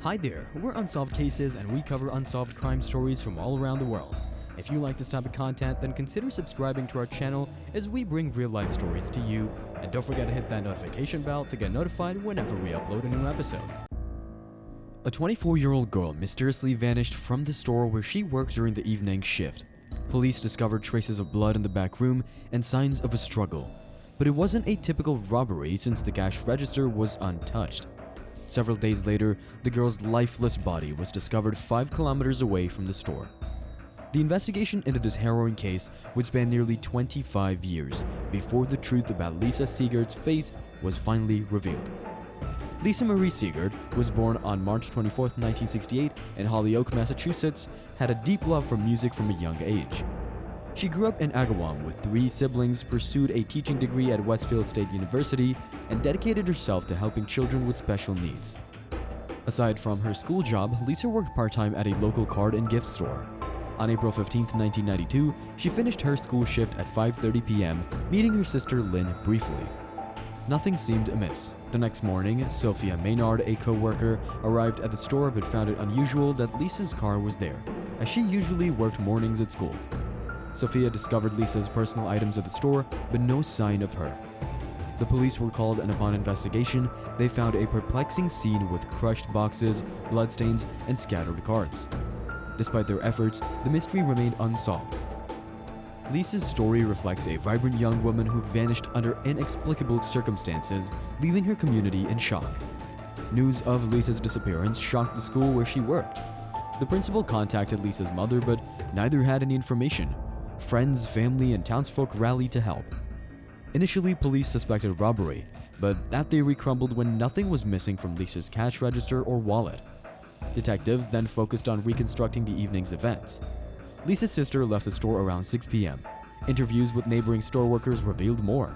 Hi there, we're Unsolved Cases and we cover unsolved crime stories from all around the world. If you like this type of content, then consider subscribing to our channel as we bring real-life stories to you, and don't forget to hit that notification bell to get notified whenever we upload a new episode. A 24-year-old girl mysteriously vanished from the store where she worked during the evening shift. Police discovered traces of blood in the back room and signs of a struggle. But it wasn't a typical robbery since the cash register was untouched. Several days later, the girl's lifeless body was discovered 5 kilometers away from the store. The investigation into this harrowing case would span nearly 25 years before the truth about Lisa Siegert's fate was finally revealed. Lisa Marie Siegert was born on March 24, 1968 in Holyoke, Massachusetts, had a deep love for music from a young age. She grew up in Agawam with 3 siblings, pursued a teaching degree at Westfield State University, and dedicated herself to helping children with special needs. Aside from her school job, Lisa worked part-time at a local card and gift store. On April 15, 1992, she finished her school shift at 5:30 p.m., meeting her sister Lynn briefly. Nothing seemed amiss. The next morning, Sophia Maynard, a co-worker, arrived at the store but found it unusual that Lisa's car was there, as she usually worked mornings at school. Sophia discovered Lisa's personal items at the store, but no sign of her. The police were called, and upon investigation, they found a perplexing scene with crushed boxes, bloodstains, and scattered cards. Despite their efforts, the mystery remained unsolved. Lisa's story reflects a vibrant young woman who vanished under inexplicable circumstances, leaving her community in shock. News of Lisa's disappearance shocked the school where she worked. The principal contacted Lisa's mother, but neither had any information. Friends, family, and townsfolk rallied to help. Initially, police suspected robbery, but that theory crumbled when nothing was missing from Lisa's cash register or wallet. Detectives then focused on reconstructing the evening's events. Lisa's sister left the store around 6 p.m. Interviews with neighboring store workers revealed more.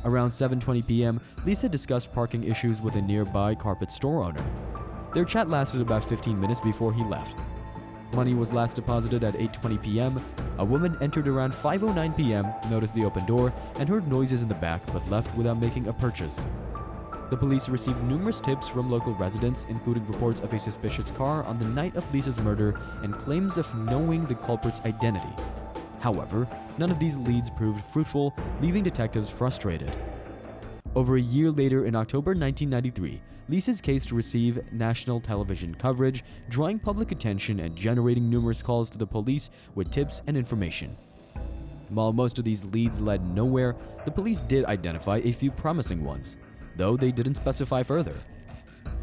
Around 7:20 p.m., Lisa discussed parking issues with a nearby carpet store owner. Their chat lasted about 15 minutes before he left. Money was last deposited at 8:20 p.m. A woman entered around 5:09 p.m., noticed the open door, and heard noises in the back but left without making a purchase. The police received numerous tips from local residents, including reports of a suspicious car on the night of Lisa's murder and claims of knowing the culprit's identity. However, none of these leads proved fruitful, leaving detectives frustrated. Over a year later, in October 1993, Lisa's case received national television coverage, drawing public attention and generating numerous calls to the police with tips and information. While most of these leads led nowhere, the police did identify a few promising ones, though they didn't specify further.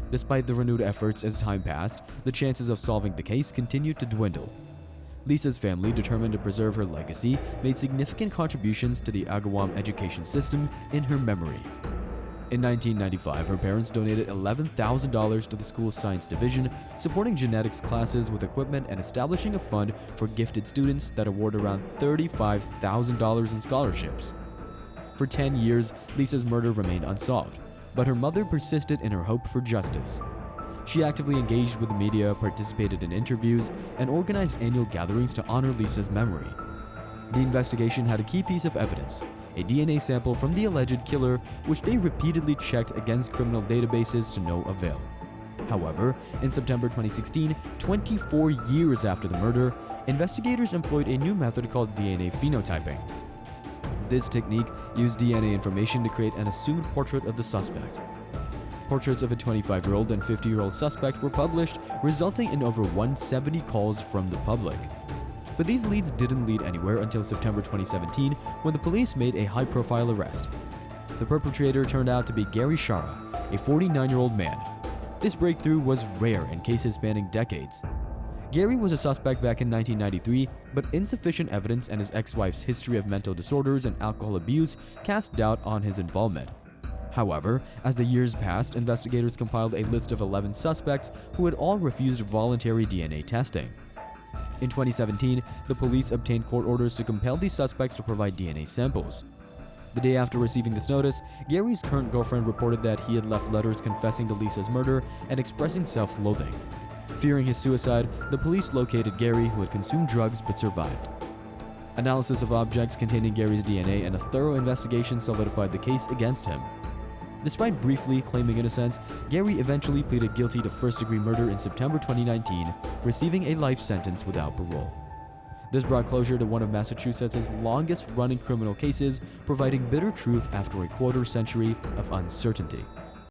Despite the renewed efforts as time passed, the chances of solving the case continued to dwindle. Lisa's family, determined to preserve her legacy, made significant contributions to the Agawam education system in her memory. In 1995, her parents donated $11,000 to the school's science division, supporting genetics classes with equipment and establishing a fund for gifted students that award around $35,000 in scholarships. For 10 years, Lisa's murder remained unsolved, but her mother persisted in her hope for justice. She actively engaged with the media, participated in interviews, and organized annual gatherings to honor Lisa's memory. The investigation had a key piece of evidence, a DNA sample from the alleged killer, which they repeatedly checked against criminal databases to no avail. However, in September 2016, 24 years after the murder, investigators employed a new method called DNA phenotyping. This technique used DNA information to create an assumed portrait of the suspect. Portraits of a 25-year-old and 50-year-old suspect were published, resulting in over 170 calls from the public. But these leads didn't lead anywhere until September 2017, when the police made a high-profile arrest. The perpetrator turned out to be Gary Shara, a 49-year-old man. This breakthrough was rare in cases spanning decades. Gary was a suspect back in 1993, but insufficient evidence and his ex-wife's history of mental disorders and alcohol abuse cast doubt on his involvement. However, as the years passed, investigators compiled a list of 11 suspects who had all refused voluntary DNA testing. In 2017, the police obtained court orders to compel these suspects to provide DNA samples. The day after receiving this notice, Gary's current girlfriend reported that he had left letters confessing to Lisa's murder and expressing self-loathing. Fearing his suicide, the police located Gary, who had consumed drugs but survived. Analysis of objects containing Gary's DNA and a thorough investigation solidified the case against him. Despite briefly claiming innocence, Gary eventually pleaded guilty to first-degree murder in September 2019, receiving a life sentence without parole. This brought closure to one of Massachusetts' longest-running criminal cases, providing bitter truth after a quarter century of uncertainty.